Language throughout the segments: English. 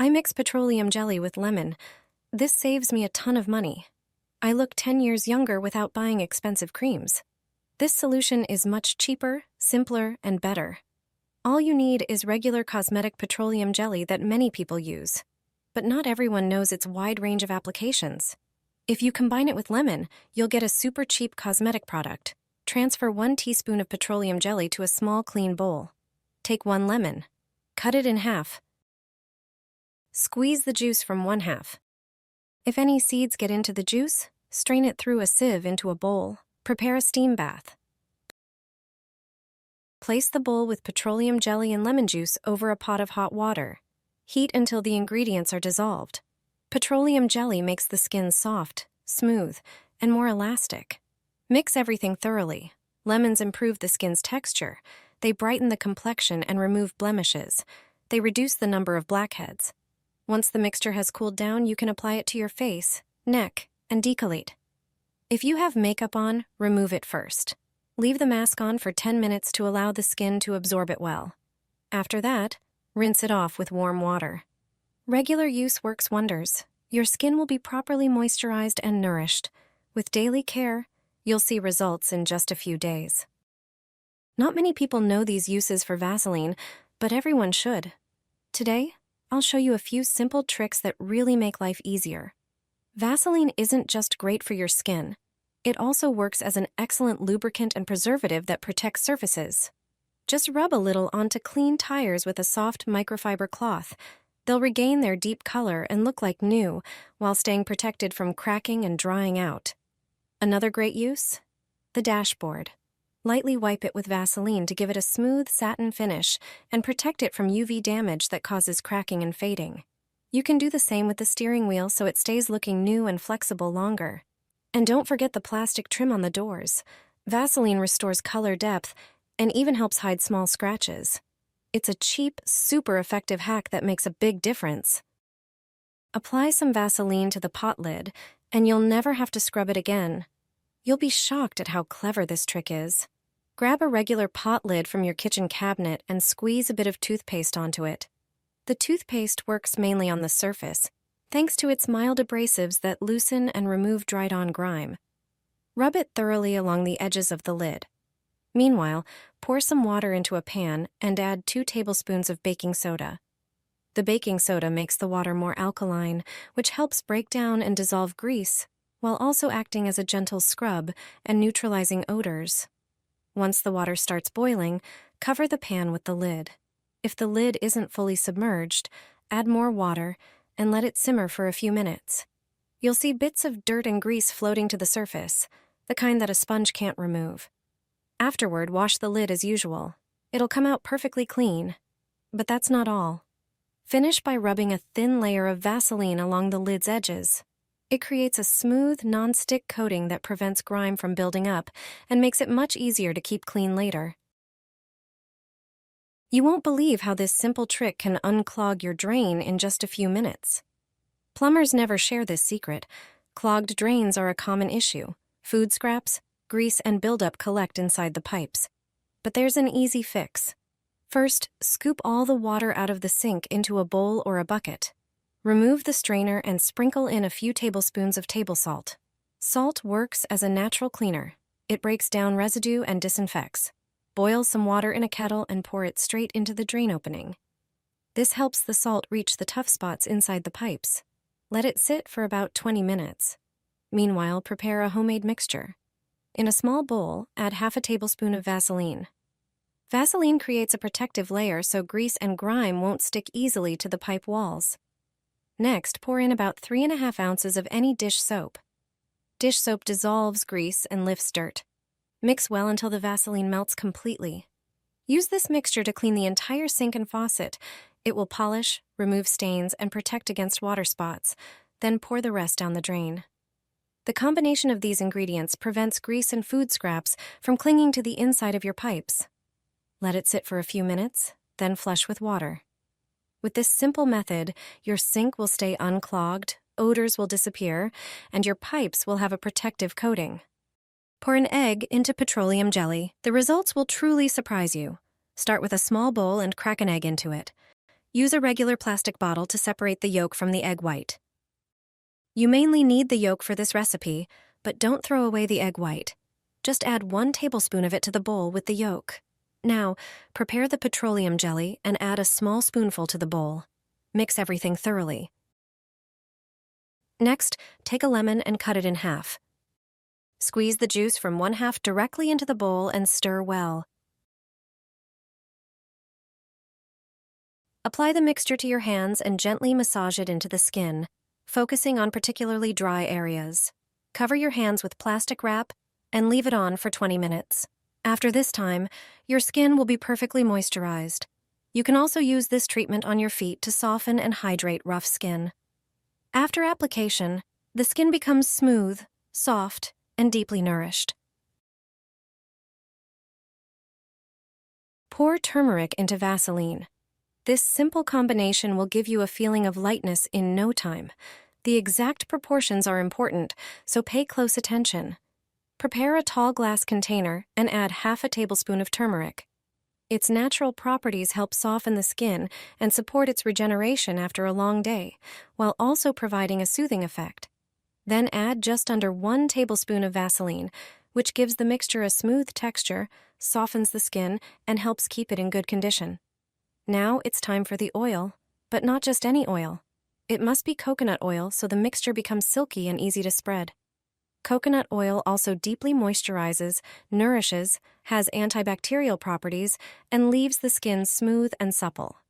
I mix petroleum jelly with lemon. This saves me a ton of money. I look 10 years younger without buying expensive creams. This solution is much cheaper, simpler, and better. All you need is regular cosmetic petroleum jelly that many people use. But not everyone knows its wide range of applications. If you combine it with lemon, you'll get a super cheap cosmetic product. Transfer 1 teaspoon of petroleum jelly to a small clean bowl. Take 1 lemon. Cut it in half. Squeeze the juice from 1/2. If any seeds get into the juice, strain it through a sieve into a bowl. Prepare a steam bath. Place the bowl with petroleum jelly and lemon juice over a pot of hot water. Heat until the ingredients are dissolved. Petroleum jelly makes the skin soft, smooth, and more elastic. Mix everything thoroughly. Lemons improve the skin's texture. They brighten the complexion and remove blemishes. They reduce the number of blackheads. Once the mixture has cooled down, you can apply it to your face, neck, and decollete. If you have makeup on, remove it first. Leave the mask on for 10 minutes to allow the skin to absorb it well. After that, rinse it off with warm water. Regular use works wonders. Your skin will be properly moisturized and nourished. With daily care, you'll see results in just a few days. Not many people know these uses for Vaseline, but everyone should. Today, I'll show you a few simple tricks that really make life easier. Vaseline isn't just great for your skin. It also works as an excellent lubricant and preservative that protects surfaces. Just rub a little onto clean tires with a soft microfiber cloth. They'll regain their deep color and look like new, while staying protected from cracking and drying out. Another great use? The dashboard. Lightly wipe it with Vaseline to give it a smooth satin finish and protect it from UV damage that causes cracking and fading. You can do the same with the steering wheel so it stays looking new and flexible longer. And don't forget the plastic trim on the doors. Vaseline restores color depth and even helps hide small scratches. It's a cheap, super effective hack that makes a big difference. Apply some Vaseline to the pot lid, and you'll never have to scrub it again. You'll be shocked at how clever this trick is. Grab a regular pot lid from your kitchen cabinet and squeeze a bit of toothpaste onto it. The toothpaste works mainly on the surface, thanks to its mild abrasives that loosen and remove dried-on grime. Rub it thoroughly along the edges of the lid. Meanwhile, pour some water into a pan and add 2 tablespoons of baking soda. The baking soda makes the water more alkaline, which helps break down and dissolve grease, while also acting as a gentle scrub and neutralizing odors. Once the water starts boiling, cover the pan with the lid. If the lid isn't fully submerged, add more water and let it simmer for a few minutes. You'll see bits of dirt and grease floating to the surface, the kind that a sponge can't remove. Afterward, wash the lid as usual. It'll come out perfectly clean. But that's not all. Finish by rubbing a thin layer of Vaseline along the lid's edges. It creates a smooth, non-stick coating that prevents grime from building up and makes it much easier to keep clean later. You won't believe how this simple trick can unclog your drain in just a few minutes. Plumbers never share this secret. Clogged drains are a common issue. Food scraps, grease, and buildup collect inside the pipes. But there's an easy fix. First, scoop all the water out of the sink into a bowl or a bucket. Remove the strainer and sprinkle in a few tablespoons of table salt. Salt works as a natural cleaner. It breaks down residue and disinfects. Boil some water in a kettle and pour it straight into the drain opening. This helps the salt reach the tough spots inside the pipes. Let it sit for about 20 minutes. Meanwhile, prepare a homemade mixture. In a small bowl, add half a tablespoon of Vaseline. Vaseline creates a protective layer so grease and grime won't stick easily to the pipe walls. Next, pour in about 3½ ounces of any dish soap. Dish soap dissolves grease and lifts dirt. Mix well until the Vaseline melts completely. Use this mixture to clean the entire sink and faucet. It will polish, remove stains, and protect against water spots. Then pour the rest down the drain. The combination of these ingredients prevents grease and food scraps from clinging to the inside of your pipes. Let it sit for a few minutes, then flush with water. With this simple method, your sink will stay unclogged, odors will disappear, and your pipes will have a protective coating. Pour an egg into petroleum jelly. The results will truly surprise you. Start with a small bowl and crack an egg into it. Use a regular plastic bottle to separate the yolk from the egg white. You mainly need the yolk for this recipe, but don't throw away the egg white. Just add 1 tablespoon of it to the bowl with the yolk. Now, prepare the petroleum jelly and add a small spoonful to the bowl. Mix everything thoroughly. Next, take a lemon and cut it in half. Squeeze the juice from 1/2 directly into the bowl and stir well. Apply the mixture to your hands and gently massage it into the skin, focusing on particularly dry areas. Cover your hands with plastic wrap and leave it on for 20 minutes. After this time, your skin will be perfectly moisturized. You can also use this treatment on your feet to soften and hydrate rough skin. After application, the skin becomes smooth, soft, and deeply nourished. Pour turmeric into Vaseline. This simple combination will give you a feeling of lightness in no time. The exact proportions are important, so pay close attention. Prepare a tall glass container and add 1/2 tablespoon of turmeric. Its natural properties help soften the skin and support its regeneration after a long day, while also providing a soothing effect. Then add just under 1 tablespoon of Vaseline, which gives the mixture a smooth texture, softens the skin, and helps keep it in good condition. Now it's time for the oil, but not just any oil. It must be coconut oil so the mixture becomes silky and easy to spread. Coconut oil also deeply moisturizes, nourishes, has antibacterial properties, and leaves the skin smooth and supple.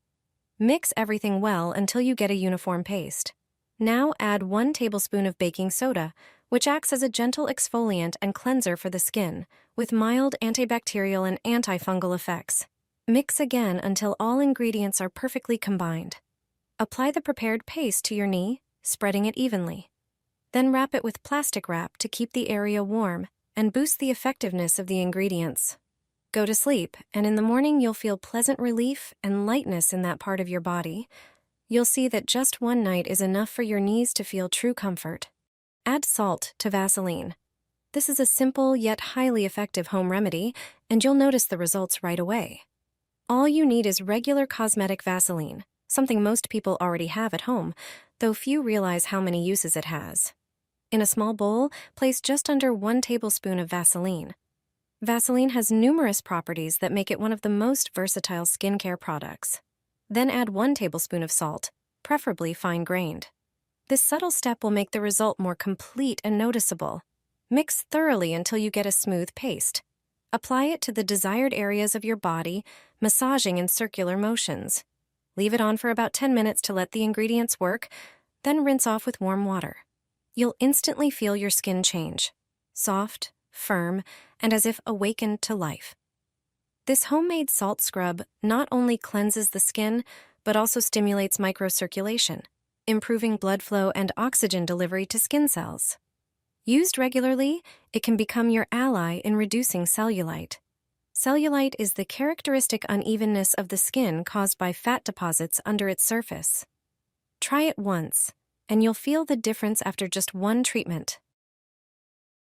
Mix everything well until you get a uniform paste. Now add 1 tablespoon of baking soda, which acts as a gentle exfoliant and cleanser for the skin, with mild antibacterial and antifungal effects. Mix again until all ingredients are perfectly combined. Apply the prepared paste to your knee, spreading it evenly. Then wrap it with plastic wrap to keep the area warm and boost the effectiveness of the ingredients. Go to sleep, and in the morning you'll feel pleasant relief and lightness in that part of your body. You'll see that just 1 night is enough for your knees to feel true comfort. Add salt to Vaseline. This is a simple yet highly effective home remedy, and you'll notice the results right away. All you need is regular cosmetic Vaseline, something most people already have at home, though few realize how many uses it has. In a small bowl, place just under 1 tablespoon of Vaseline. Vaseline has numerous properties that make it one of the most versatile skincare products. Then add 1 tablespoon of salt, preferably fine-grained. This subtle step will make the result more complete and noticeable. Mix thoroughly until you get a smooth paste. Apply it to the desired areas of your body, massaging in circular motions. Leave it on for about 10 minutes to let the ingredients work, then rinse off with warm water. You'll instantly feel your skin change, soft, firm, and as if awakened to life. This homemade salt scrub not only cleanses the skin, but also stimulates microcirculation, improving blood flow and oxygen delivery to skin cells. Used regularly, it can become your ally in reducing cellulite. Cellulite is the characteristic unevenness of the skin caused by fat deposits under its surface. Try it once, and you'll feel the difference after just 1 treatment.